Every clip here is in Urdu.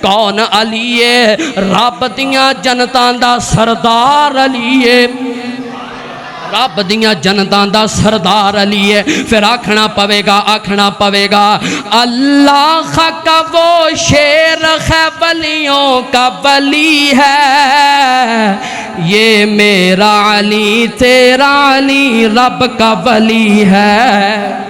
کون علی ہے؟ رب دیاں جنتاں دا سردار علی ہے، رب دیاں جنتاں دا سردار علی ہے۔ پھر آکھنا پوے گا اللہ کا وہ شیر ہے ولیوں کا ولی ہے، یہ میرا علی تیرا علی رب کا ولی ہے۔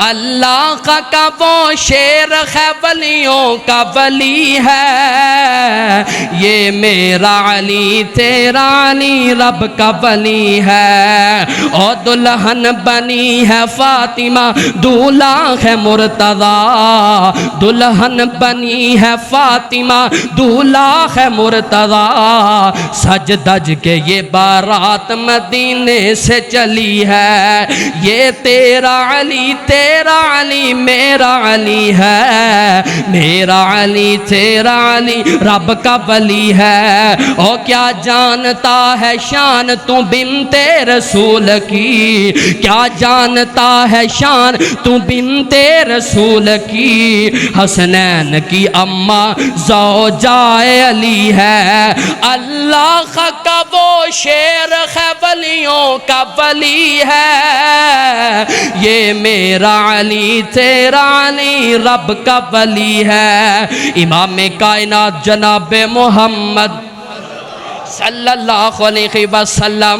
اللہ کا وہ شیر ہے ولیوں کا ولی ہے، یہ میرا علی تیرا علی رب کا ولی ہے۔ اور دلہن بنی ہے فاطمہ دولہا ہے مرتضیٰ، دلہن بنی ہے فاطمہ دولہا ہے مرتضیٰ، سج دج کے یہ بارات مدینے سے چلی ہے، یہ تیرا علی تیرا علی میرا علی ہے، میرا علی تیرا علی رب کا ولی ہے۔ اور کیا جانتا ہے شان تو بنت رسول کی، کیا جانتا ہے شان تو بنت رسول کی، حسنین کی اماں زوجائے علی ہے۔ اللہ کا وہ شیر ہے ولیوں کا ولی ہے، یہ میرا علی تیرا علی رب کا ولی ہے۔ امام کائنات جناب محمد صلی اللہ علیہ وسلم